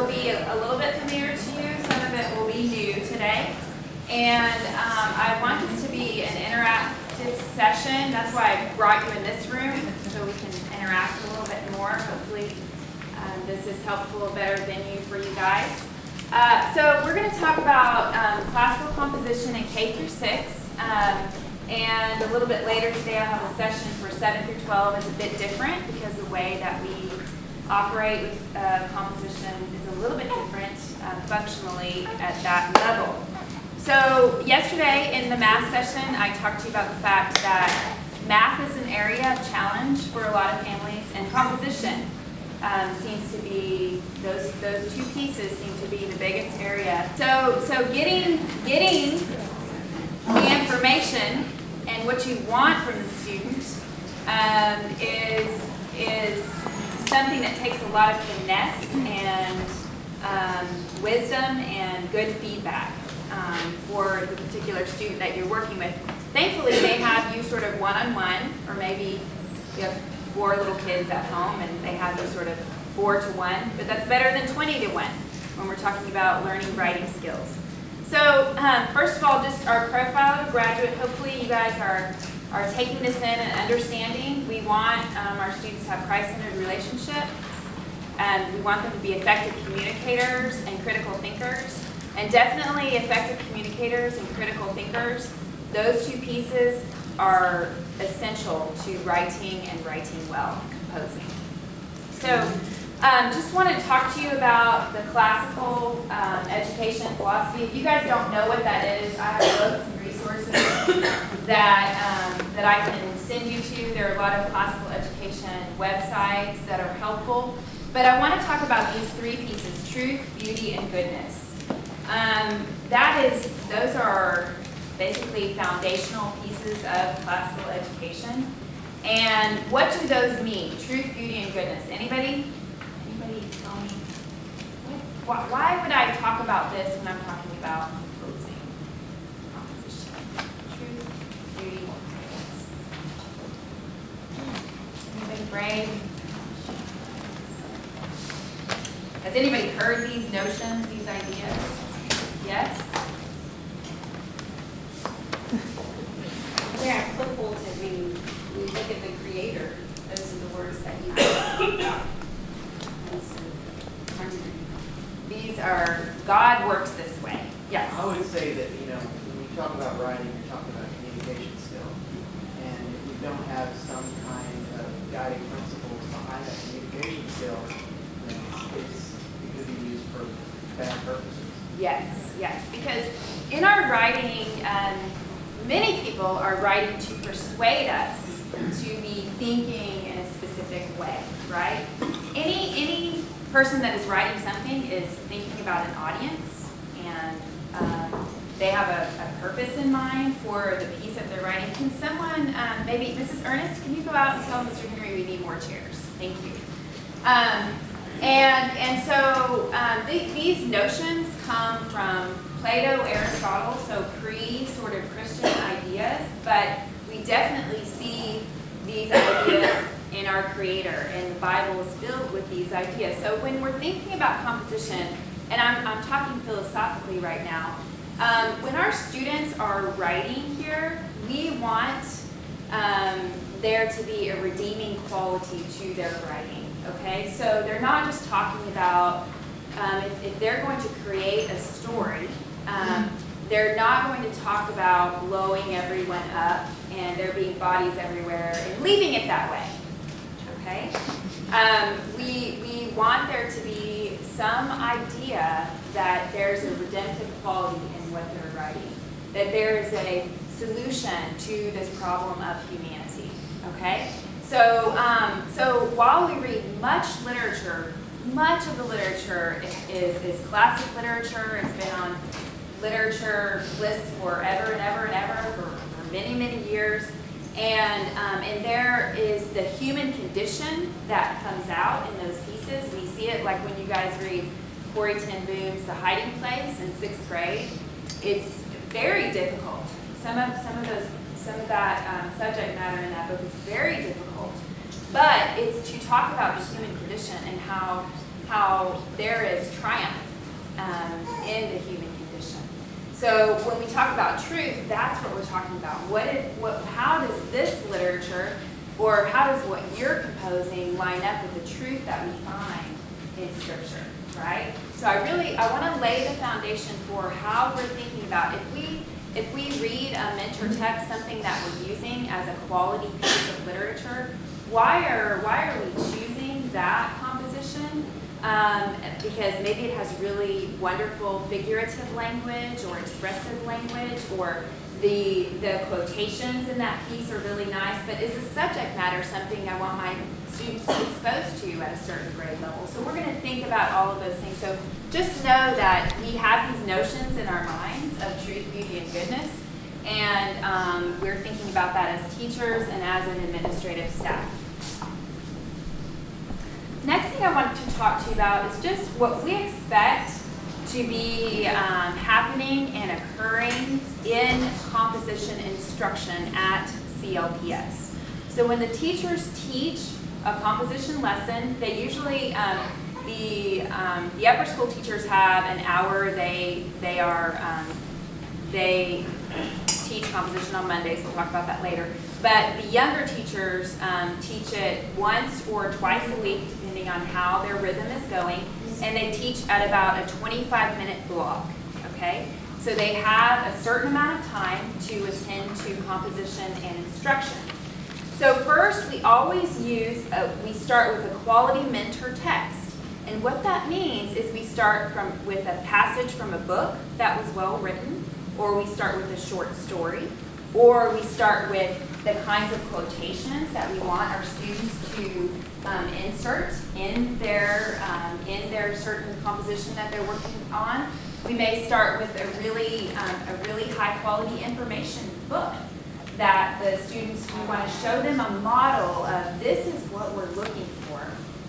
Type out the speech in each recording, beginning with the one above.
will be a little bit familiar to you. Some of it will be new today. And I want this to be an interactive session. That's why I brought you in this room, so we can interact a little bit more. Hopefully this is helpful, a better venue for you guys. So we're going to talk about classical composition in K-6. And a little bit later today, I'll have a session for 7 through 12. It's a bit different because the way that we operate with composition is a little bit different functionally at that level. So yesterday in the math session, I talked to you about the fact that math is an area of challenge for a lot of families, and composition seems to be, those two pieces seem to be the biggest area. So getting the information and what you want from the student is something that takes a lot of finesse and wisdom and good feedback for the particular student that you're working with. Thankfully, they have you sort of one-on-one, or maybe you have 4 little kids at home and they have you sort of 4-to-1, but that's better than 20-to-1 when we're talking about learning writing skills. So first of all, just our profile of a graduate. Hopefully you guys are taking this in and understanding. We want our students to have Christ-centered relationships, and we want them to be effective communicators and critical thinkers. And definitely effective communicators and critical thinkers, those two pieces are essential to writing and writing well, composing. So just want to talk to you about the classical education philosophy. If you guys don't know what that is, I have books and resources that I can send you to. There are a lot of classical education websites that are helpful. But I want to talk about these 3 pieces: truth, beauty, and goodness. Those are basically foundational pieces of classical education. And what do those mean? Truth, beauty, and goodness. Anybody tell me? Why would I talk about this when I'm talking about composing? Composition. Truth, beauty, goodness. Anybody brave? Has anybody heard these notions, these ideas? Yes? They're applicable to when we look at the Creator. Those are the words that you use. These are, God works this way. Yes? I would say that, when you talk about writing, you're talking about communication skill. And if you don't have some kind of guiding principles behind that communication skill, then it could be used for bad purposes. Yes. Because in our writing, many people are writing to persuade us to be thinking in a specific way, right? Any person that is writing something is thinking about an audience, and they have a purpose in mind for the piece that they're writing. Can someone, maybe Mrs. Ernest, can you go out and tell Mr. Henry we need more chairs? Thank you. These notions come from Plato, Aristotle, so sort of Christian ideas, but we definitely see these ideas in our Creator, and the Bible is filled with these ideas. So when we're thinking about composition, and I'm talking philosophically right now, when our students are writing here, we want there to be a redeeming quality to their writing, okay? So they're not just talking about, if they're going to create a story, they're not going to talk about blowing everyone up and there being bodies everywhere and leaving it that way, okay? We want there to be some idea that there's a redemptive quality in what they're writing, that there is a solution to this problem of humanity, okay? So while we read much literature, much of the literature is classic literature. It's been on literature lists forever and ever and ever for many, many years. And there is the human condition that comes out in those pieces. We see it like when you guys read Corrie ten Boom's The Hiding Place in 6th grade. It's very difficult. Some of that subject matter in that book is very difficult. But it's to talk about the human condition and how how there is triumph in the human condition. So when we talk about truth, that's what we're talking about. How does this literature, or how does what you're composing line up with the truth that we find in Scripture, right? So I want to lay the foundation for how we're thinking about if we read a mentor text, something that we're using as a quality piece of literature. Why are we choosing that composition? Because maybe it has really wonderful figurative language or expressive language, or the quotations in that piece are really nice, but is the subject matter something I want my students to be exposed to at a certain grade level? So we're going to think about all of those things. So just know that we have these notions in our minds of truth, beauty, and goodness, and we're thinking about that as teachers and as an administrative staff. Next thing I wanted to talk to you about is just what we expect to be happening and occurring in composition instruction at CLPS. So when the teachers teach a composition lesson, they usually, the upper school teachers have an hour. They teach composition on Mondays. We'll talk about that later. But the younger teachers teach it once or twice a week, depending on how their rhythm is going, and they teach at about a 25-minute block, okay? So they have a certain amount of time to attend to composition and instruction. So first, we always we start with a quality mentor text. And what that means is we start with a passage from a book that was well written, or we start with a short story, or we start with the kinds of quotations that we want our students to insert in their certain composition that they're working on. We may start with a really high quality information book that the students, we want to show them a model of this is what we're looking for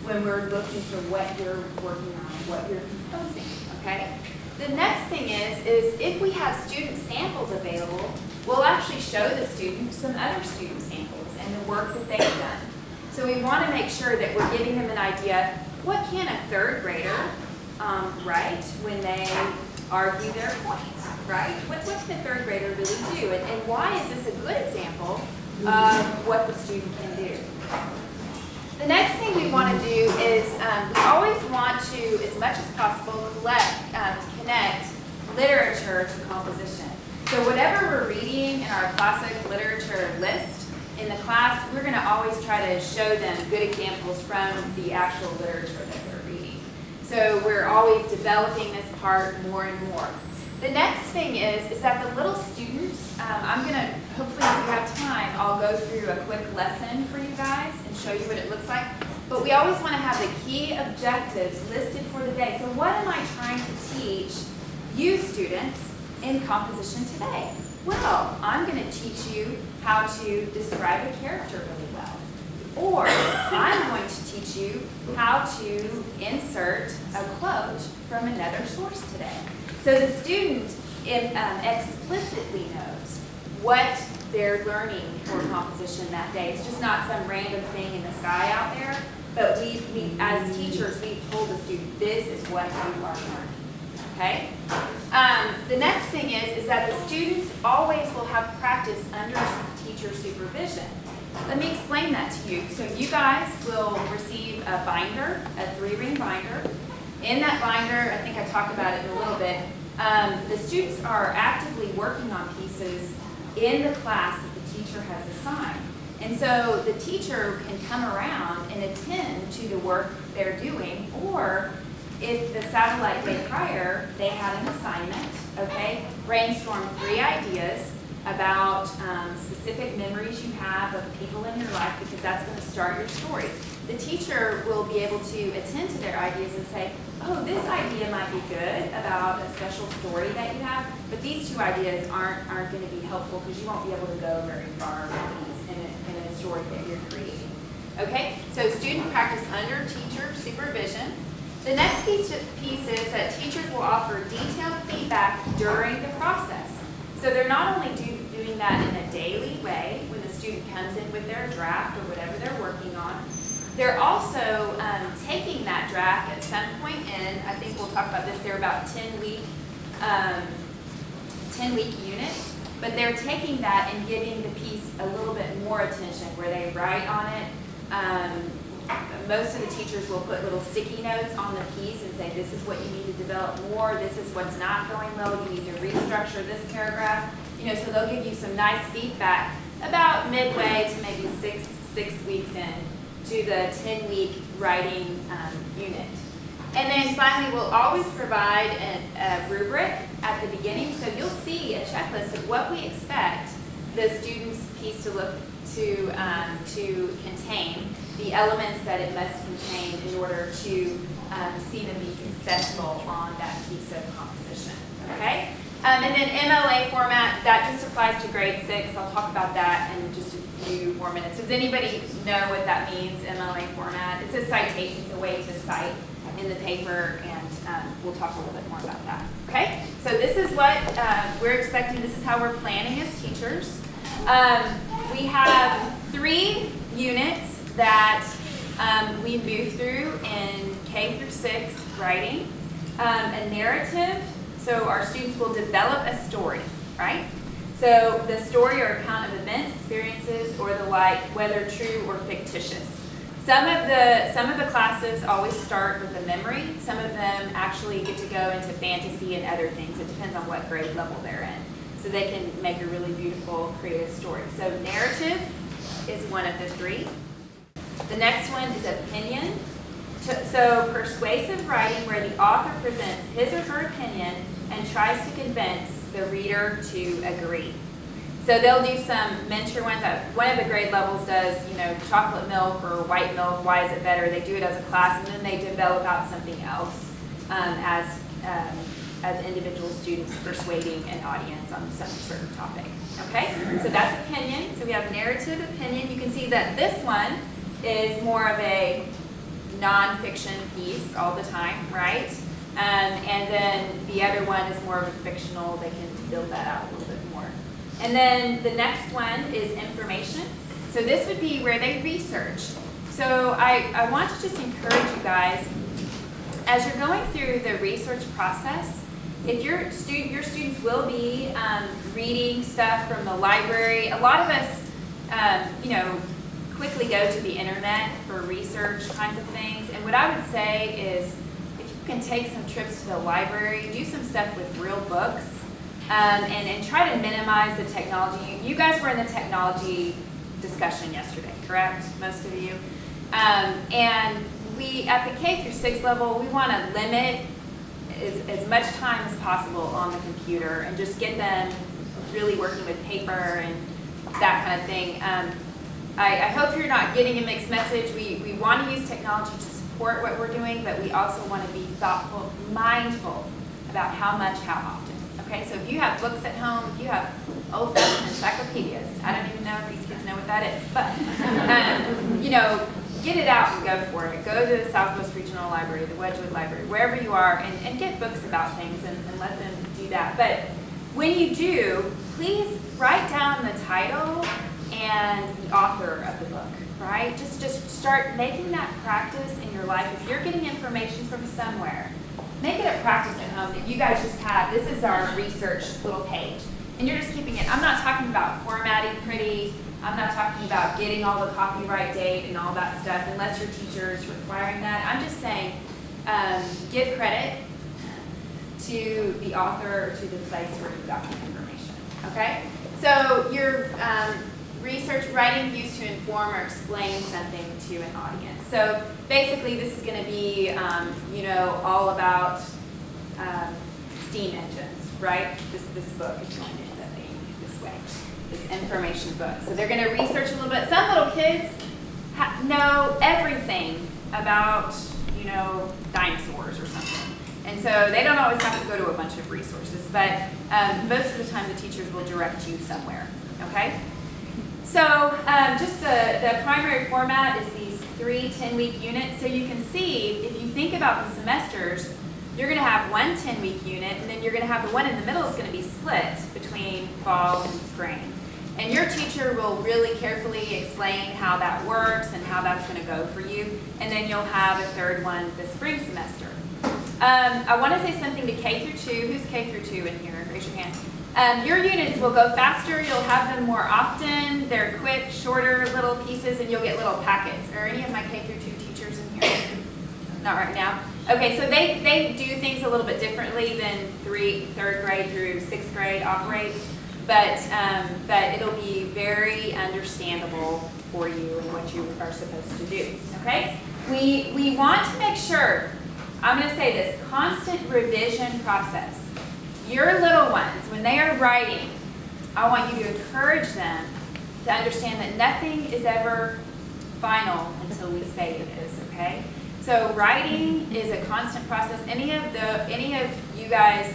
when we're looking for what you're working on, what you're composing, okay? The next thing is if we have student samples available, we'll actually show the students some other student samples and the work that they've done. So we want to make sure that we're giving them an idea, what can a third grader write when they argue their point, right? What can a third grader really do? And why is this a good example of what the student can do? The next thing we want to do is we always want to, as much as possible, connect literature to composition. So whatever we're reading in our classic literature list in the class, we're going to always try to show them good examples from the actual literature that they're reading. So we're always developing this part more and more. The next thing is that the little students, I'm going to, hopefully if we have time, I'll go through a quick lesson for you guys and show you what it looks like. But we always want to have the key objectives listed for the day. So what am I trying to teach you students in composition today? Well, I'm going to teach you how to describe a character really well. Or I'm going to teach you how to insert a quote from another source today. So the student explicitly knows what they're learning for composition that day. It's just not some random thing in the sky out there, but we as teachers, we've told the student, this is what you are learning, okay? The next thing is that the students always will have practice under teacher supervision. Let me explain that to you. So you guys will receive a binder, a 3-ring binder. In that binder, I think I talked about it in a little bit, the students are actively working on pieces in the class that the teacher has assigned. And so the teacher can come around and attend to the work they're doing, or if the satellite day prior, they had an assignment, okay, brainstorm 3 ideas about specific memories you have of people in your life, because that's going to start your story. The teacher will be able to attend to their ideas and say, oh, this idea might be good about a special story that you have, but these 2 ideas aren't going to be helpful because you won't be able to go very far with these in a story that you're creating. Okay, so student practice under teacher supervision. The next piece is that teachers will offer detailed feedback during the process. So they're not only doing that in a daily way when the student comes in with their draft or whatever they're working on, They're also taking that draft at some point in, I think we'll talk about this, they're about 10-week units, but they're taking that and giving the piece a little bit more attention where they write on it. Most of the teachers will put little sticky notes on the piece and say, this is what you need to develop more, this is what's not going well, you need to restructure this paragraph. So they'll give you some nice feedback about midway to maybe six weeks in to the 10-week writing unit. And then finally, we'll always provide a rubric at the beginning, so you'll see a checklist of what we expect the student's piece to contain, the elements that it must contain in order to see them be successful on that piece of composition, okay? And then MLA format, that just applies to grade 6. I'll talk about that in just a few more minutes. Does anybody know what that means, MLA format? It's a citation, it's a way to cite in the paper, and we'll talk a little bit more about that, okay? So this is what we're expecting, this is how we're planning as teachers. We have 3 units that we move through in K through 6 writing. A narrative, so our students will develop a story, right? So the story or account of events, experiences, or the like, whether true or fictitious. Some of the classes always start with a memory. Some of them actually get to go into fantasy and other things. It depends on what grade level they're in. So they can make a really beautiful, creative story. So narrative is one of the 3. The next one is opinion. So persuasive writing, where the author presents his or her opinion and tries to convince the reader to agree. So they'll do some mentor ones. One of the grade levels does, chocolate milk or white milk, why is it better? They do it as a class, and then they develop out something else as individual students persuading an audience on some certain topic. Okay, so that's opinion. So we have narrative, opinion. You can see that this one is more of a nonfiction piece all the time, right? And then the other one is more of a fictional. They can build that out a little bit more. And then the next one is information. So this would be where they research. So I want to just encourage you guys, as you're going through the research process, if your students will be reading stuff from the library. A lot of us, quickly go to the internet for research kinds of things. And what I would say is, if you can take some trips to the library, do some stuff with real books, and try to minimize the technology. You guys were in the technology discussion yesterday, correct? Most of you. And we, at the K through 6 level, we want to limit as much time as possible on the computer and just get them really working with paper and that kind of thing. I hope you're not getting a mixed message. We want to use technology to support what we're doing, but we also want to be thoughtful, mindful about how much, how often. Okay, so if you have books at home, if you have old-fashioned encyclopedias, I don't even know if these kids know what that is, but get it out and go for it. Go to the Southwest Regional Library, the Wedgwood Library, wherever you are, and get books about things and let them do that. But when you do, please write down the title and the author of the book, right? Just start making that practice in your life. If you're getting information from somewhere, make it a practice at home that you guys just have. This is our research little page. And you're just keeping it. I'm not talking about formatting pretty. I'm not talking about getting all the copyright date and all that stuff, unless your teacher is requiring that. I'm just saying, give credit to the author or to the place where you got the information, okay? So your research writing used to inform or explain something to an audience. So basically this is going to be, all about steam engines, right? This book is going to end up being this way, this information book. So they're going to research a little bit. Some little kids know everything about, dinosaurs or something. And so they don't always have to go to a bunch of resources, but most of the time the teachers will direct you somewhere, okay? So just the primary format is these 3 10-week units. So you can see, if you think about the semesters, you're going to have one 10-week unit, and then you're going to have the one in the middle is going to be split between fall and spring. And your teacher will really carefully explain how that works and how that's going to go for you. And then you'll have a third one this spring semester. I want to say something to K through 2. Who's K through 2 in here? Raise your hand. Your units will go faster. You'll have them more often. They're quick, shorter little pieces, and you'll get little packets. Are any of my K through 2 teachers in here? Not right now. Okay, so they do things a little bit differently than third grade through 6th grade operates, but it'll be very understandable for you and what you are supposed to do. Okay, we want to make sure. I'm going to say this, constant revision process. Your little ones, when they are writing, I want you to encourage them to understand that nothing is ever final until we say it is, okay? So writing is a constant process. Any of you guys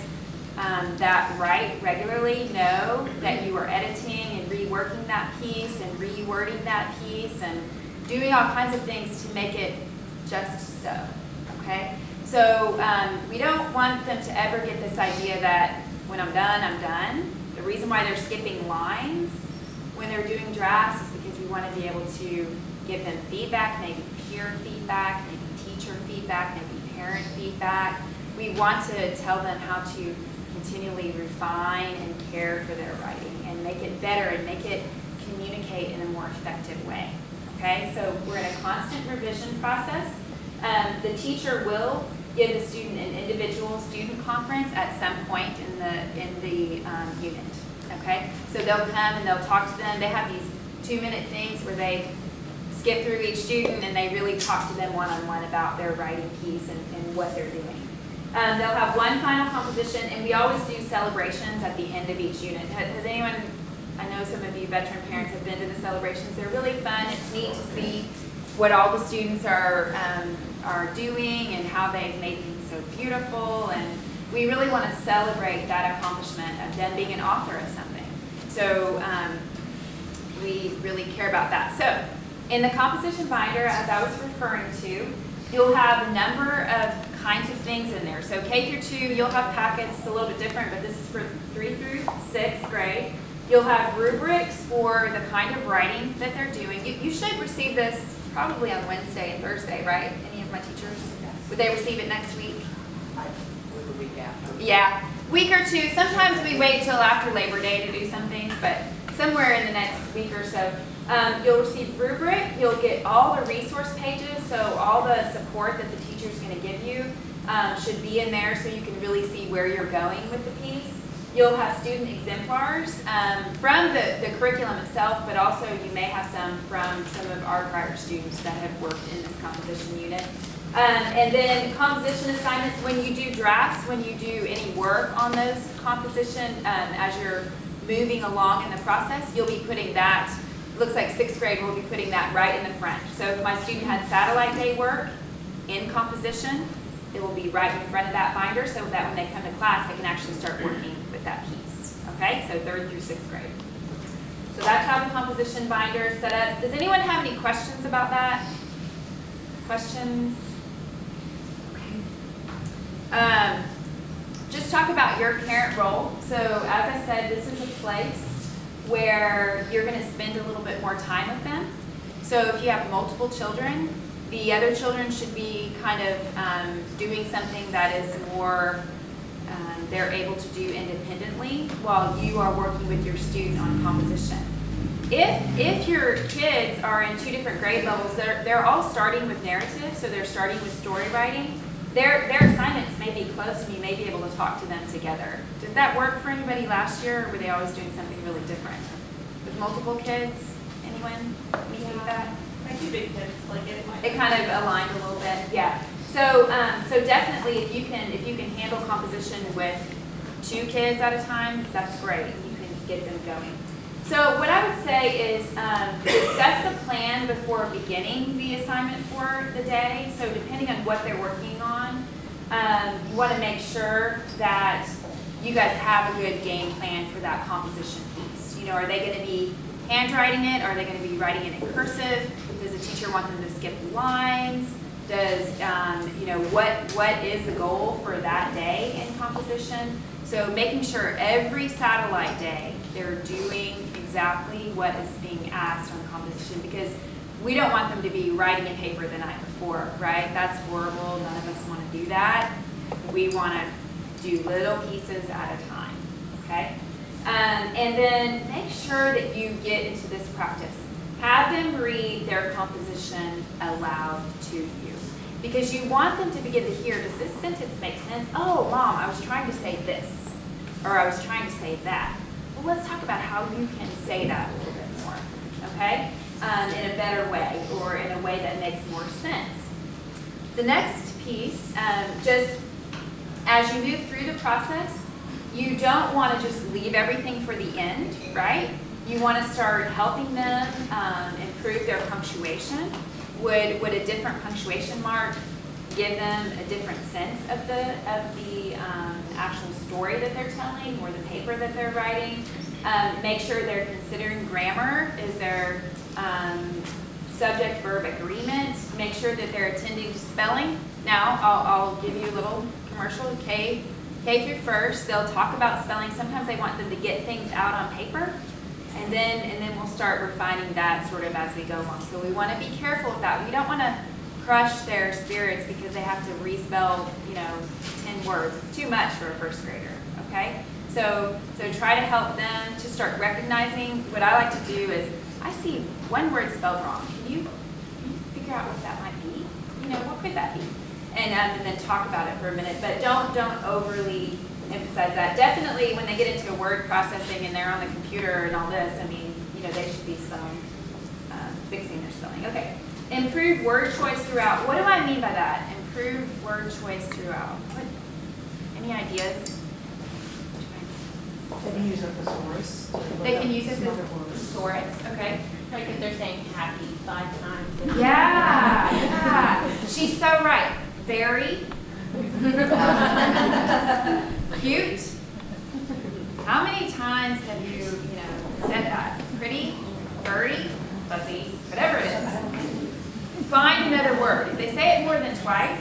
that write regularly know that you are editing and reworking that piece and rewording that piece and doing all kinds of things to make it just so, okay? So we don't want them to ever get this idea that when I'm done, I'm done. The reason why they're skipping lines when they're doing drafts is because we want to be able to give them feedback, maybe peer feedback, maybe teacher feedback, maybe parent feedback. We want to tell them how to continually refine and care for their writing and make it better and make it communicate in a more effective way. Okay, so we're in a constant revision process. The teacher will give the student an individual student conference at some point in the unit. Okay, so they'll come and they'll talk to them. They have these 2-minute things where they skip through each student and they really talk to them one-on-one about their writing piece and what they're doing. They'll have one final composition, and we always do celebrations at the end of each unit. Has anyone, I know some of you veteran parents have been to the celebrations. They're really fun. It's neat to see what all the students are doing and how they've made things so beautiful, and we really want to celebrate that accomplishment of them being an author of something. So we really care about that. So in the composition binder, as I was referring to, you'll have a number of kinds of things in there. So K through 2, you'll have packets. It's a little bit different, but this is for 3 through 6th grade. You'll have rubrics for the kind of writing that they're doing. You should receive this probably on Wednesday and Thursday, right? Any of my teachers? Yes. Would they receive it next week? Or the week after. Yeah, week or two. Sometimes we wait till after Labor Day to do some things, but somewhere in the next week or so. You'll receive rubric. You'll get all the resource pages, so all the support that the teacher's going to give you should be in there so you can really see where you're going with the piece. You'll have student exemplars from the curriculum itself, but also you may have some from some of our prior students that have worked in this composition unit. And then composition assignments, when you do drafts, when you do any work on those composition, as you're moving along in the process, you'll be putting that, looks like 6th grade, we'll be putting that right in the front. So if my student had satellite day work in composition, it will be right in front of that binder so that when they come to class, they can actually start working with that piece. Okay, so 3rd through 6th grade. So that's how the composition binder is set up. Does anyone have any questions about that? Questions? Okay. Just talk about your parent role. So as I said, this is a place where you're going to spend a little bit more time with them. So if you have multiple children, the other children should be kind of doing something that is more they're able to do independently while you are working with your student on composition. If your kids are in 2 different grade levels, they're all starting with narrative, so they're starting with story writing. Their assignments may be close and you may be able to talk to them together. Did that work for anybody last year, or were they always doing something really different? With multiple kids? Anyone? Anything like that? My 2 big kids, like It kind of aligned a little bit, yeah. So definitely, if you can handle composition with 2 kids at a time, that's great. You can get them going. So what I would say is discuss the plan before beginning the assignment for the day. So depending on what they're working on, you want to make sure that you guys have a good game plan for that composition piece. You know, are they going to be handwriting it? Are they going to be writing it in cursive? Does the teacher want them to skip lines? what is the goal for that day in composition? So making sure every satellite day they're doing exactly what is being asked on composition, because we don't want them to be writing a paper the night before, right? That's horrible. None of us want to do that. We want to do little pieces at a time, okay? And then make sure that you get into this practice. Have them read their composition aloud to you, because you want them to begin to hear, does this sentence make sense? Oh, Mom, I was trying to say this, or I was trying to say that. Well, let's talk about how you can say that a little bit more, okay? In a better way, or in a way that makes more sense. The next piece, just as you move through the process, you don't want to just leave everything for the end, right? You want to start helping them improve their punctuation. Would a different punctuation mark give them a different sense of the actual story that they're telling, or the paper that they're writing? Make sure they're considering grammar. Is there subject-verb agreement? Make sure that they're attending to spelling. Now, I'll give you a little commercial. K through first, they'll talk about spelling. Sometimes they want them to get things out on paper, and then we'll start refining that sort of as we go along. So we want to be careful with that. We don't want to crush their spirits because they have to respell, 10 words. It's too much for a first grader, okay? So try to help them to start recognizing. What I like to do is, I see one word spelled wrong. Can you figure out what that might be? What could that be? And then talk about it for a minute, but don't overly emphasize that. Definitely when they get into word processing and they're on the computer and all this, they should be fixing their spelling. Okay, improve word choice throughout. What do I mean by that? Improve word choice throughout. Any ideas? They can use a thesaurus. They can use a thesaurus, okay. Like if they're saying happy 5 times. Yeah. She's so right. Very. Cute. How many times have you, said that? Pretty, furry, fuzzy, whatever it is. Find another word. If they say it more than twice,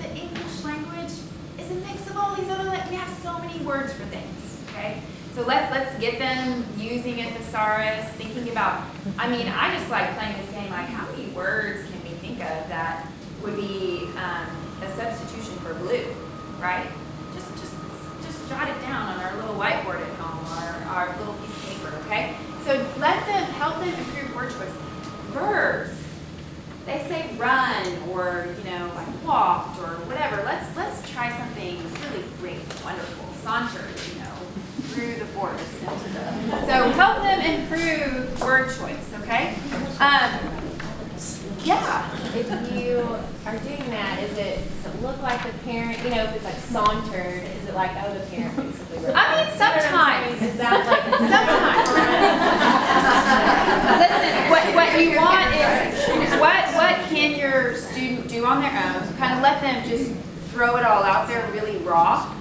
the English language is a mix of all these other, we have so many words for things, okay? So let's get them using a thesaurus, thinking about, I just like playing this game, like how many words can we think of that would be a substitution for blue, right? Just jot it down on our little whiteboard at home, or our little piece of paper, okay? So help them improve word choice. Verbs, they say run, or like walked, or whatever. Let's try something really great, wonderful, sauntered, through the forest into the. So help them improve word choice, okay? Yeah. If you are doing that, does it look like the parent, if it's like sauntered, is it like, the parent basically wrote it? Sometimes. Is that like Listen, what you want is, what can your student do on their own? Kind of let them just throw it all out there really raw.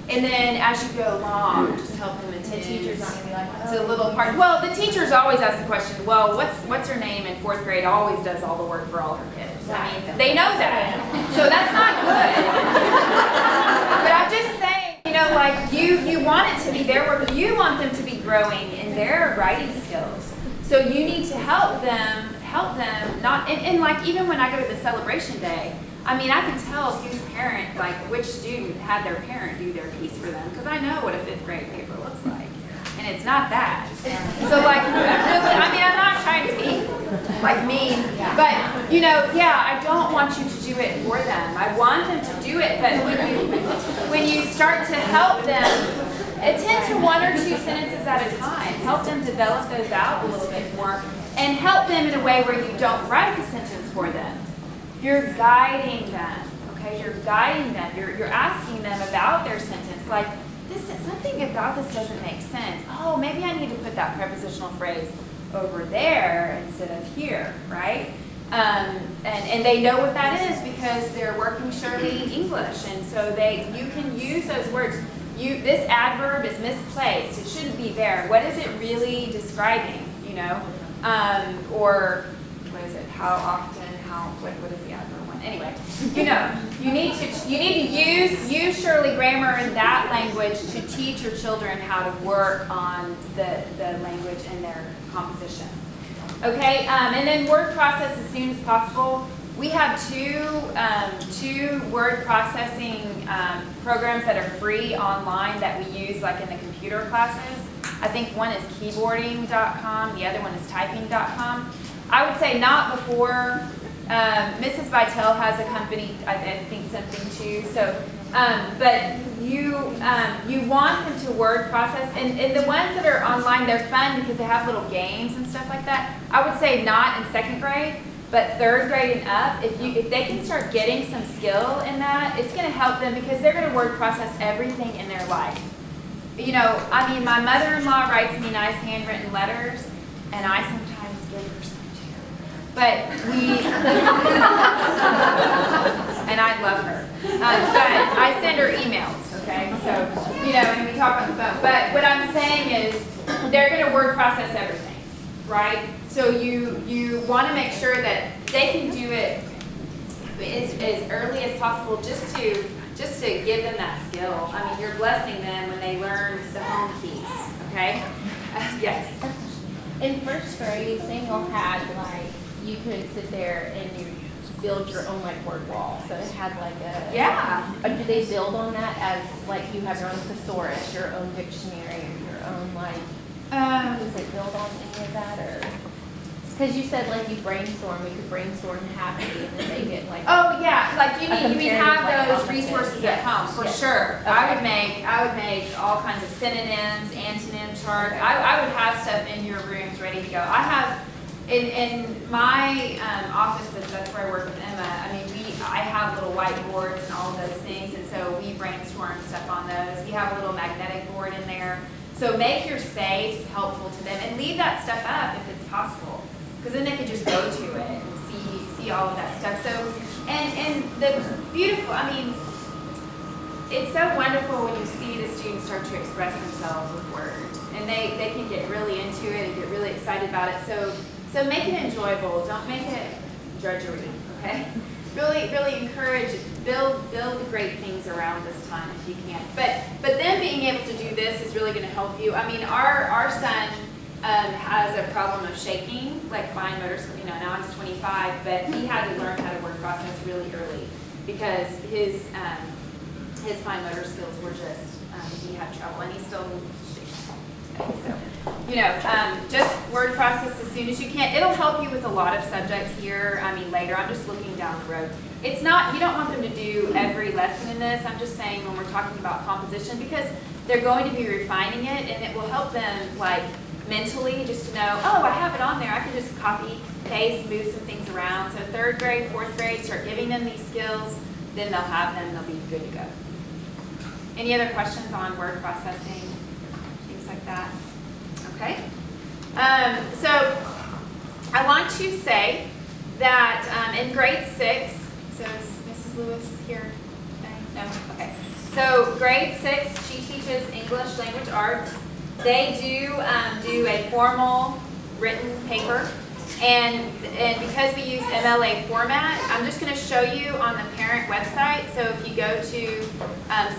And then as you go along, just help them attend. the teacher's not gonna be like, It's a little part. Well, the teachers always ask the question, well, what's her name in 4th grade always does all the work for all her kids. They know that. So that's not good. But I'm just saying, you want it to be their work. You want them to be growing in their writing skills. So you need to help them not, and like even when I go to the celebration day, I can tell whose parent, which student had their parent do their piece for them, because I know what a 5th grade paper looks like. And it's not that. So really, I'm not trying to be mean, but I don't want you to do it for them. I want them to do it, but when you start to help them, attend to 1 or 2 sentences at a time. Help them develop those out a little bit more, and help them in a way where you don't write the sentence for them. You're guiding them, okay? You're guiding them. You're asking them about their sentence. Like, something about this doesn't make sense. Oh, maybe I need to put that prepositional phrase over there instead of here, right? And they know what that is because they're working surely English, and so you can use those words. This adverb is misplaced. It shouldn't be there. What is it really describing? Or what is it? How often? How count. What is the adverb one? Anyway, you need to use Shirley grammar in that language to teach your children how to work on the language in their composition. Okay, and then word process as soon as possible. We have two word processing programs that are free online that we use like in the computer classes. I think one is keyboarding.com, the other one is typing.com. I would say not before. Mrs. Vitale has a company, I think something too. So, but you want them to word process, and the ones that are online, they're fun because they have little games and stuff like that. I would say not in second grade. But third grade and up, if they can start getting some skill in that, it's going to help them because they're going to word process everything in their life. I mean, my mother-in-law writes me nice handwritten letters, and I sometimes give her some too. But and I love her. But I send her emails, okay? So, and we talk on the phone. But what I'm saying is they're going to word process everything, right? So you want to make sure that they can do it as early as possible just to give them that skill. I mean, you're blessing them when they learn the home keys, okay? Yes. In first grade, Samuel had you could sit there and you build your own word wall. So it had Yeah. Do they build on that as you have your own thesaurus, your own dictionary, or your own does it build on any of that or? Because you said you brainstorm, we could brainstorm happy and then they get Oh yeah, you have those resources at home for sure. Okay. I would make all kinds of synonyms, antonym charts. Okay. I would have stuff in your rooms ready to go. I have in my office, that's where I work with Emma. I mean, I have little whiteboards and all of those things, and so we brainstorm stuff on those. We have a little magnetic board in there. So make your space helpful to them and leave that stuff up if it's possible. Because then they could just go to it and see all of that stuff. So, and the beautiful, I mean, it's so wonderful when you see the students start to express themselves with words. And they can get really into it and get really excited about it. So make it enjoyable. Don't make it drudgery, okay? Really encourage, build great things around this time if you can. But then being able to do this is really going to help you. I mean, our son has a problem of shaking, fine motor skills. Now he's 25, but he had to learn how to word process really early because his fine motor skills were just he had trouble, and he still shakes today. So, just word process as soon as you can. It'll help you with a lot of subjects here. I mean, later. I'm just looking down the road. It's not, you don't want them to do every lesson in this. I'm just saying when we're talking about composition, because they're going to be refining it, and it will help them mentally just to know, oh, I have it on there. I can just copy, paste, move some things around. So third grade, fourth grade, start giving them these skills. Then they'll have them. They'll be good to go. Any other questions on word processing, things like that? Okay. So I want to say that in grade 6, so is Mrs. Lewis here today? No? Okay. So grade 6, she teaches English language arts. They do a formal written paper, and because we use MLA format, I'm just going to show you on the parent website. So if you go to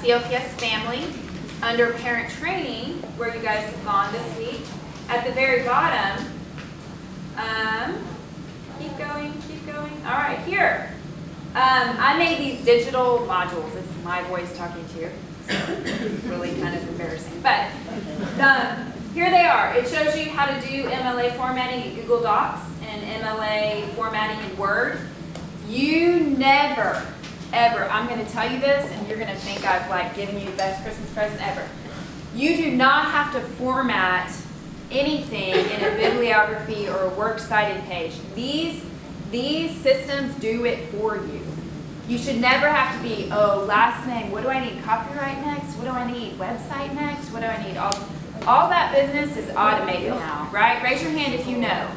CLPS Family, under Parent Training, where you guys have gone this week, at the very bottom, keep going. All right, here. I made these digital modules. This is my voice talking to you. Really kind of embarrassing. But here they are. It shows you how to do MLA formatting in Google Docs and MLA formatting in Word. You never, ever, I'm going to tell you this, and you're going to think I've given you the best Christmas present ever. You do not have to format anything in a bibliography or a works cited page. These systems do it for you. You should never have to be, last name, what do I need copyright next? What do I need website next? What do I need? All that business is automated now, right? Raise your hand if you know.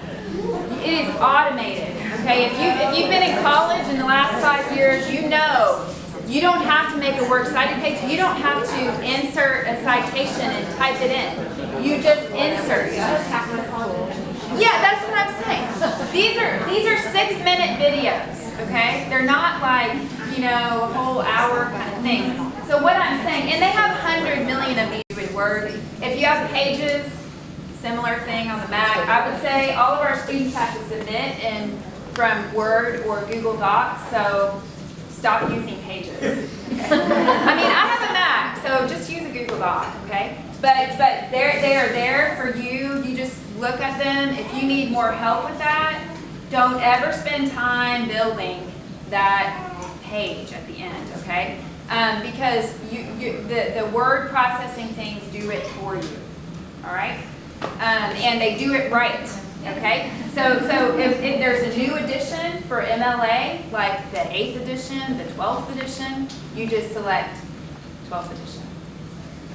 It is automated, okay? If you've been in college in the last 5 years, you know you don't have to make a works cited page. You don't have to insert a citation and type it in. You just insert. Yeah, that's what I'm saying. These are 6-minute videos, okay? They're not like, you know, a whole hour kind of thing. So what I'm saying, and they have 100 million of these with Word. If you have Pages, similar thing on the Mac, I would say all of our students have to submit from Word or Google Docs, so stop using Pages. Okay? I mean, I have a Mac, so just use a Google Doc, okay? But they are there for you. You just look at them. If you need more help with that, don't ever spend time building that page at the end, okay? Because the word processing things do it for you, all right? And they do it right, okay? So if there's a new edition for MLA, like the 8th edition, the 12th edition, you just select 12th edition,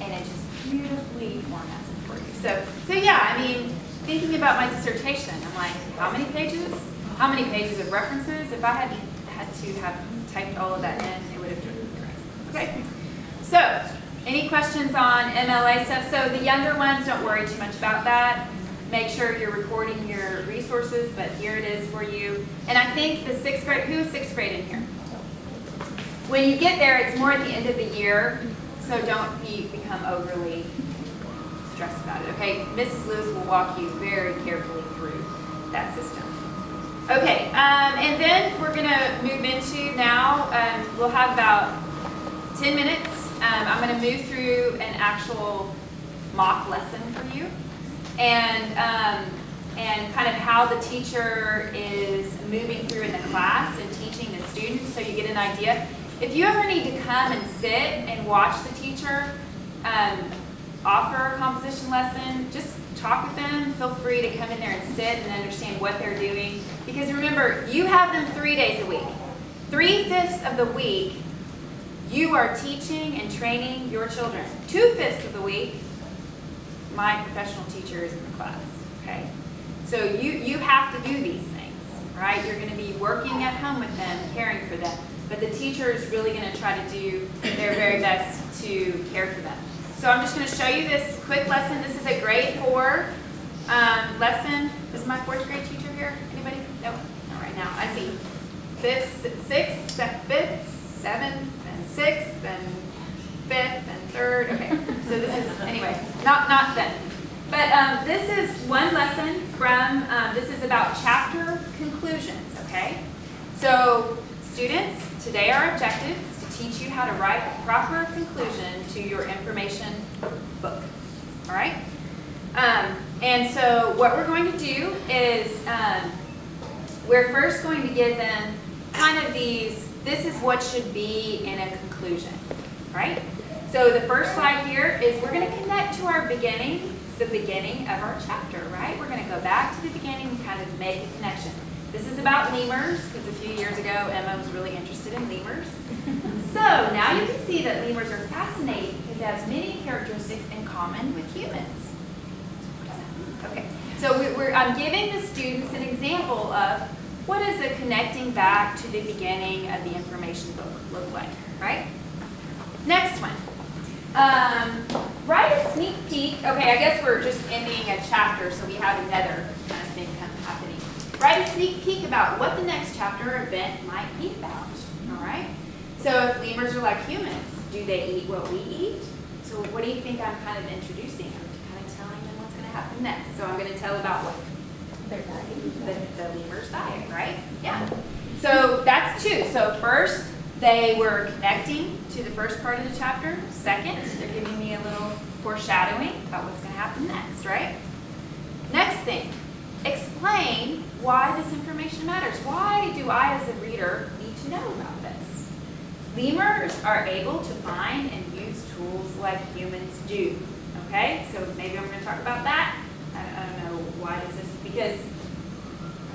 and it just beautifully formats it for you. So yeah, I mean, thinking about my dissertation, I'm like, how many pages? How many pages of references? If I had to have typed all of that in, it would have driven me crazy. Okay. So, any questions on MLA stuff? So the younger ones, don't worry too much about that. Make sure you're recording your resources, but here it is for you. And I think the 6th grade, who is 6th grade in here? When you get there, it's more at the end of the year, so don't become overly stressed about it, okay? Mrs. Lewis will walk you very carefully through that system. Okay, and then we're going to move into now, we'll have about 10 minutes. I'm going to move through an actual mock lesson for you, and kind of how the teacher is moving through in the class and teaching the students, so you get an idea. If you ever need to come and sit and watch the teacher offer a composition lesson, just talk with them. Feel free to come in there and sit and understand what they're doing. Because remember, you have them 3 days a week. 3/5 of the week, you are teaching and training your children. 2/5 of the week, my professional teacher is in the class, okay? So you have to do these things, right? You're going to be working at home with them, caring for them. But the teacher is really going to try to do their very best to care for them. So I'm just going to show you this quick lesson. This is a grade 4 lesson. Is my 4th grade teacher here? Anybody? No, not right now. I see 5th, 6th, 5th, 7th, and 6th, and 5th, and 3rd. Okay, so this is, anyway, not them. But this is one lesson from, this is about chapter conclusions, okay? So students, today our objective is to teach you how to write a proper conclusion to your information book, all right? And so what we're going to do is we're first going to give them kind of these, this is what should be in a conclusion, right? So the first slide here is we're going to connect to our beginning, the beginning of our chapter, right? We're going to go back to the beginning and kind of make a connection. This is about lemurs, because a few years ago, Emma was really interested in lemurs. So now you can see that lemurs are fascinating because they have many characteristics in common with humans. Okay, so I'm giving the students an example of what does a connecting back to the beginning of the information book look like, right? Next one. Write a sneak peek. Okay, I guess we're just ending a chapter, so we have another kind of thing happening. Write a sneak peek about what the next chapter or event might be about, all right? So if lemurs are like humans, do they eat what we eat? So what do you think I'm kind of introducing? I'm kind of telling them what's going to happen next. So I'm going to tell about what? Their diet. The lemur's diet, right? Yeah. So that's 2. So first, they were connecting to the first part of the chapter. Second, they're giving me a little foreshadowing about what's going to happen next, right? Next thing, explain why this information matters. Why do I, as a reader, need to know about this? Lemurs are able to find and use tools like humans do. Okay, so maybe I'm going to talk about that. I don't know why is this, because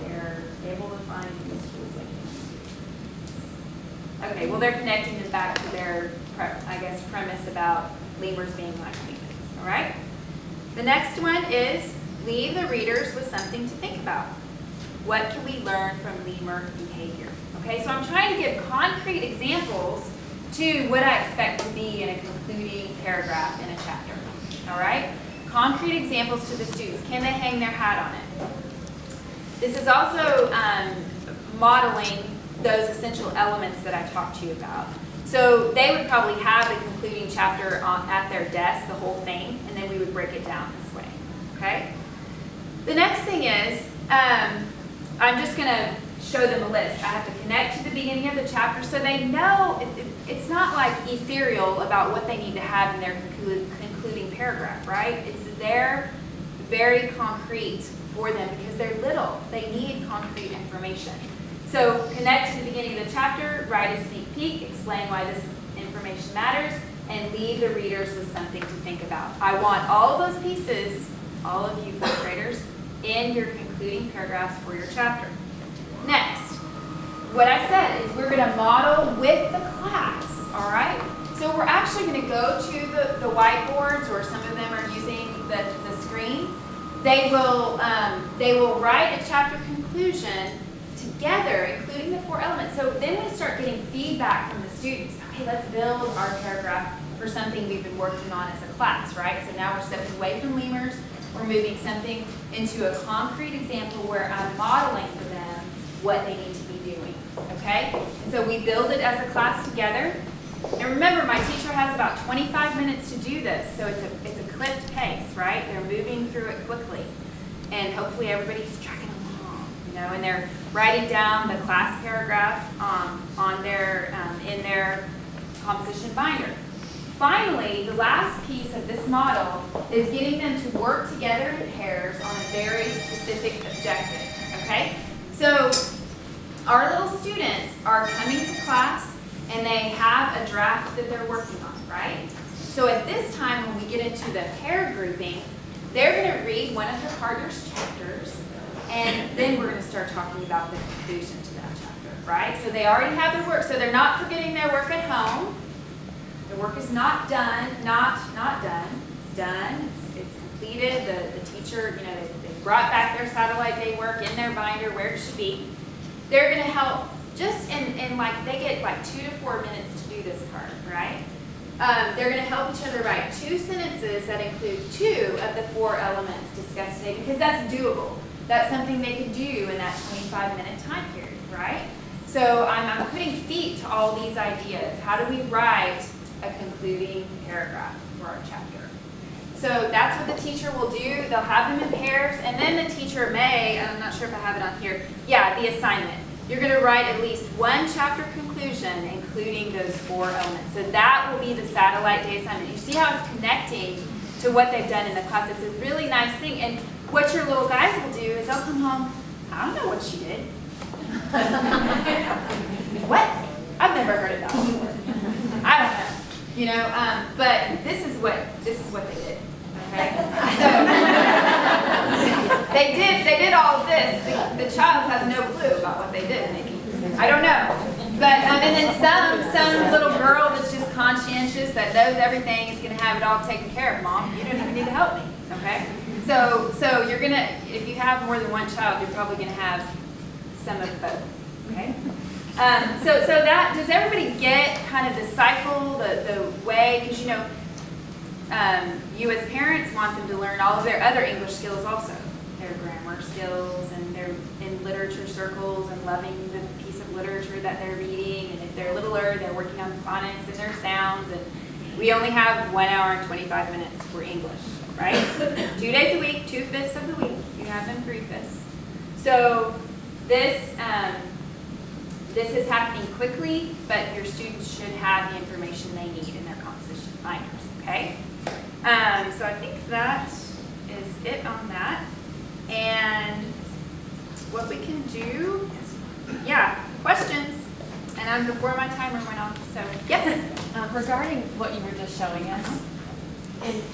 they're able to find and use tools like humans do. Okay, well they're connecting them back to their, I guess, premise about lemurs being like humans. All right. The next one is leave the readers with something to think about. What can we learn from lemur behavior? Okay, so I'm trying to give concrete examples to what I expect to be in a concluding paragraph in a chapter. All right? Concrete examples to the students. Can they hang their hat on it? This is also modeling those essential elements that I talked to you about. So they would probably have the concluding chapter at their desk, the whole thing, and then we would break it down this way, okay? The next thing is, I'm just going to show them a list. I have to connect to the beginning of the chapter so they know it's not like ethereal about what they need to have in their concluding paragraph, right? It's there, very concrete for them because they're little. They need concrete information. So connect to the beginning of the chapter, write a sneak peek, explain why this information matters, and leave the readers with something to think about. I want all of those pieces, all of you fourth graders, in your concluding paragraphs for your chapter. Next, what I said is we're going to model with the class, all right? So we're actually going to go to the whiteboards, or some of them are using the screen. They will write a chapter conclusion together, including the 4 elements. So then we start getting feedback from the students. Okay, let's build our paragraph for something we've been working on as a class, right? So now we're stepping away from lemurs. We're moving something into a concrete example where I'm modeling for them what they need to be doing, okay? And so we build it as a class together. And remember, my teacher has about 25 minutes to do this, so it's a clipped pace, right? They're moving through it quickly. And hopefully everybody's tracking along, and they're writing down the class paragraph on their in their composition binder. Finally, the last piece of this model is getting them to work together in pairs on a very specific objective, okay? So our little students are coming to class and they have a draft that they're working on, right? So at this time, when we get into the pair grouping, they're going to read one of their partner's chapters, and then we're going to start talking about the conclusion to that chapter, right? So they already have their work, so they're not forgetting their work at home. The work is not done, not done. It's done. It's completed. The teacher, they brought back their satellite day work in their binder where it should be. They're going to help just in like they get like 2 to 4 minutes to do this part, right? They're going to help each other write 2 sentences that include 2 of the 4 elements discussed today because that's doable. That's something they could do in that 25-minute time period, right? So I'm putting feet to all these ideas. How do we write a concluding paragraph for our chapter? So that's what the teacher will do. They'll have them in pairs, and then the teacher may, I'm not sure if I have it on here, the assignment. You're going to write at least 1 chapter conclusion, including those 4 elements. So that will be the satellite day assignment. You see how it's connecting to what they've done in the class. It's a really nice thing. And what your little guys will do is they'll come home, I don't know what she did. What? I've never heard of that before. I don't know. But this is what they did. Okay? So they did all of this. The child has no clue about what they did. I don't know. But and then some little girl that's just conscientious that knows everything is going to have it all taken care of. Mom, you don't even need to help me. Okay? So you're gonna, if you have more than 1 child, you're probably gonna have some of both. Okay? So that, does everybody get kind of the cycle, the way, because you as parents want them to learn all of their other English skills also, their grammar skills, and they're in literature circles and loving the piece of literature that they're reading, and if they're littler, they're working on phonics and their sounds, and we only have 1 hour and 25 minutes for English, right? 2 days a week, 2/5 of the week, you have them 3/5. So this is happening quickly, but your students should have the information they need in their composition binders, okay? So I think that is it on that. And what we can do, questions. And I'm before my timer went off, so yes? Regarding what you were just showing us,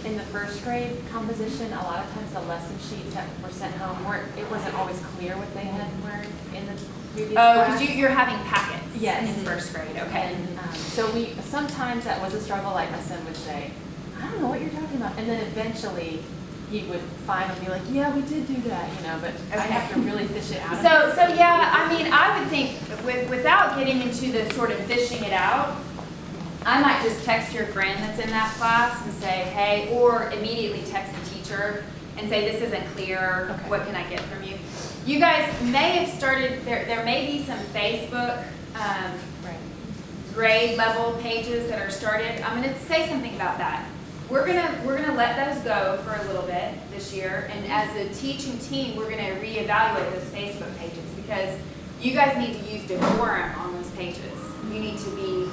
in the first grade composition, a lot of times the lesson sheets that were sent home it wasn't always clear what they had learned in the previous class. Because you're having packets yes. in first grade, okay. And so sometimes that was a struggle, like my son would say, I don't know what you're talking about. And then eventually he would finally be like, yeah, we did do that, but I have to really fish it out. So yeah, I mean, I would think without getting into the sort of fishing it out, I might just text your friend that's in that class and say, hey, or immediately text the teacher and say, this isn't clear, okay. What can I get from you? you guys may have started, there may be some Facebook grade level pages that are started. I'm gonna say something about that. We're gonna let those go for a little bit this year, and as a teaching team, we're gonna reevaluate those Facebook pages because you guys need to use decorum on those pages. You need to be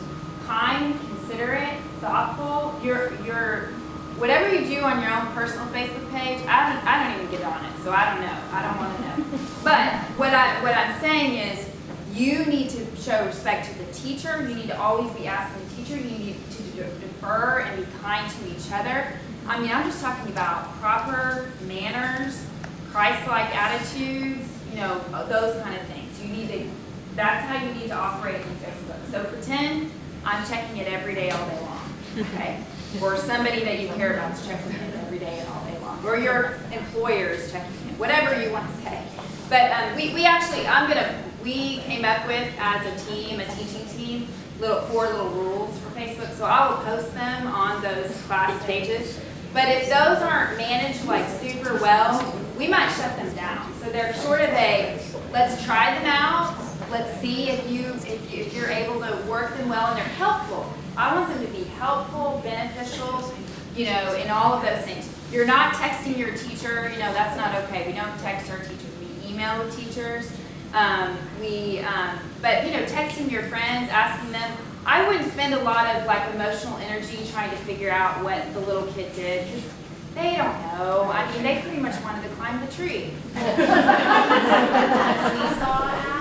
kind, considerate, thoughtful. You're whatever you do on your own personal Facebook page, I don't even get on it, so I don't know. I don't want to know. But what I'm saying is, you need to show respect to the teacher. You need to always be asking the teacher. You need to defer and be kind to each other. I mean, I'm just talking about proper manners, Christ-like attitudes, you know, those kind of things. You need to. That's how you need to operate in Facebook. So pretend I'm checking it every day, all day long. Okay. Or somebody that you care about is checking it every day and all day long. Or your employer is checking it, whatever you want to say. But we came up with, as a team, a teaching team, four little rules for Facebook. So I will post them on those class pages. But if those aren't managed like super well, we might shut them down. So they're sort of let's try them out. Let's see if you're able to work them well and they're helpful. I want them to be helpful, beneficial, you know, in all of those things. You're not texting your teacher, you know, that's not okay. We don't text our teachers, we email the teachers. But you know, texting your friends, asking them, I wouldn't spend a lot of like emotional energy trying to figure out what the little kid did, because they don't know. I mean, they pretty much wanted to climb the tree. Seesaw app.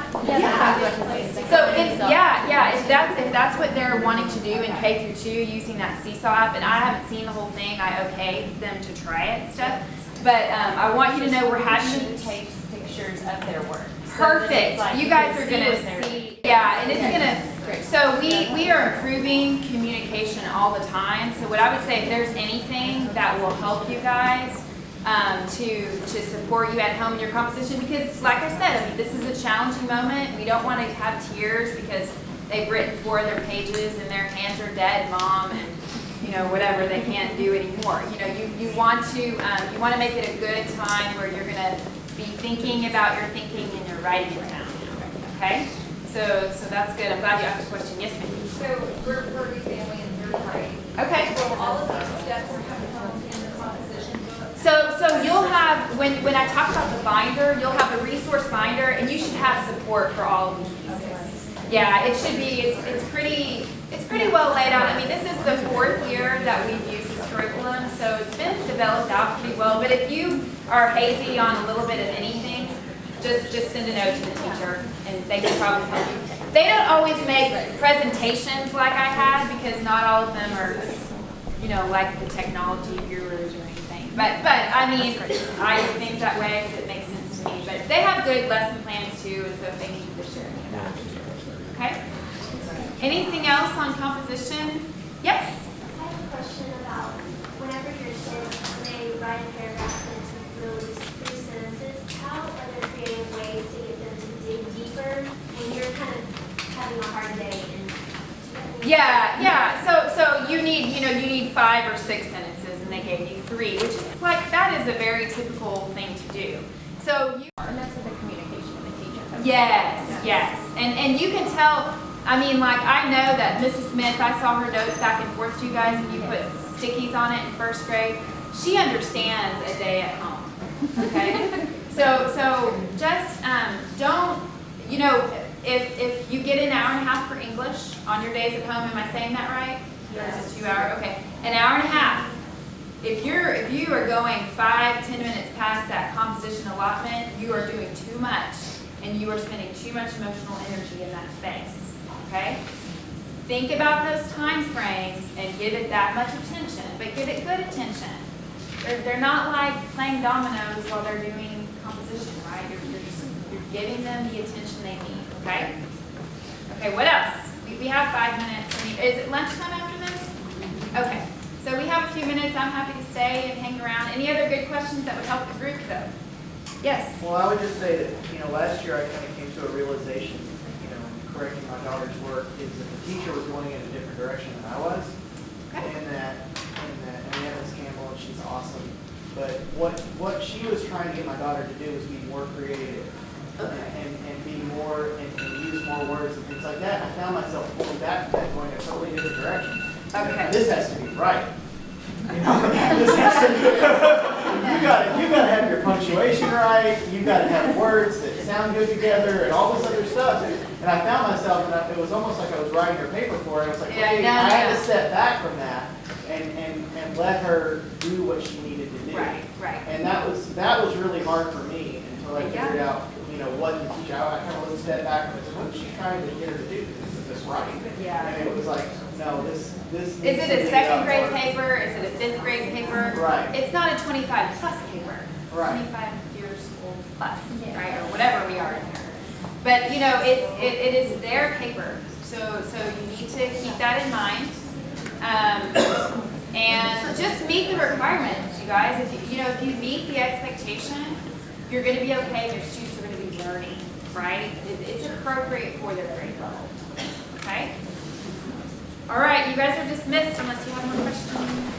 So if that's what they're wanting to do in K through 2, using that Seesaw app, and I haven't seen the whole thing, I okayed them to try it and stuff. But I want you to know we're having She takes pictures of their work. perfect. You guys are gonna see, yeah, and it's gonna. So we are improving communication all the time. So what I would say, if there's anything that will help you guys to support you at home in your composition, because like I said, I mean, this is a challenging moment. We don't want to have tears because they've written 4 of their pages and their hands are dead, Mom, and you know, whatever, they can't do anymore. You know, you want to make it a good time where you're gonna be thinking about your thinking and you're writing it down. Okay? So that's good. I'm glad you asked the question. Yes, ma'am. So we're family in 3rd grade. Okay. So all of these steps are coming in the composition book. So you'll have, when I talk about the binder, you'll have a resource binder, and you should have support for all of these pieces. Yeah, it should be. It's pretty well laid out. I mean, this is the 4th year that we've used this curriculum, so it's been developed out pretty well. But if you are hazy on a little bit of anything, just send a note to the teacher, and they can probably help you. They don't always make presentations like I had, because not all of them are, you know, like the technology gurus or anything. But I mean, I do things that way because it makes sense to me. But they have good lesson plans too, and so if they need to share any of that. Okay? Anything else on composition? Yes? I have a question about whenever your kids, when they write a paragraph into those 3 sentences, how are there creative ways to get them to dig deeper when you're kind of having a hard day? Yeah. So you need 5 or 6 sentences, and they gave you 3, which is like, that is a very typical thing to do. So you. And that's with the communication with the teacher. Yes. And you can tell. I mean, like, I know that Mrs. Smith, I saw her notes back and forth to you guys, and you put stickies on it in 1st grade. She understands a day at home, okay? so just don't, you know, if you get an hour and a half for English on your days at home, am I saying that right? Yes. Or is it 2 hours? Okay, an hour and a half. If you are going 5-10 minutes past that composition allotment, you are doing too much, and you are spending too much emotional energy in that space. Okay? Think about those time frames and give it that much attention, but give it good attention. They're not like playing dominoes while they're doing composition, right? You're giving them the attention they need, okay? Okay, what else? We have 5 minutes. I mean, is it lunchtime after this? Okay, so we have a few minutes. I'm happy to stay and hang around. Any other good questions that would help the group, though? Yes? Well, I would just say that, you know, last year I kind of came to a realization, you know, in correcting my daughter's work, is that the teacher was going in a different direction than I was. Okay. And that we have Ms. Campbell, and she's awesome. But what she was trying to get my daughter to do was be more creative. and be more, and use more words and things like that. I found myself pulling back from that, going a totally different direction. Okay. This has to be right. You know, this has to you gotta have your punctuation right, you gotta have words that sound good together and all this other stuff. And I found myself, and it was almost like I was writing her paper for her. I was like, Yeah, hey, no, I had no. to step back from that and let her do what she needed to do. Right, right. And that was really hard for me until I Yeah. figured out, you know, what to teach. I kind of step back and said, what is she trying to get her to do? Is this right? Yeah. And it was like, no, this. Is needs it to a be second grade upward. paper? Is it a fifth grade paper? Right. It's not a 25 plus paper. Right. 25 years old plus, Yeah. right, or whatever we are in here. But you know, it is their paper, so you need to keep that in mind. And just meet the requirements, you guys. If you meet the expectation, you're going to be okay. Your students are going to be learning, right? It's appropriate for their grade level. Okay. All right, you guys are dismissed unless you have more questions.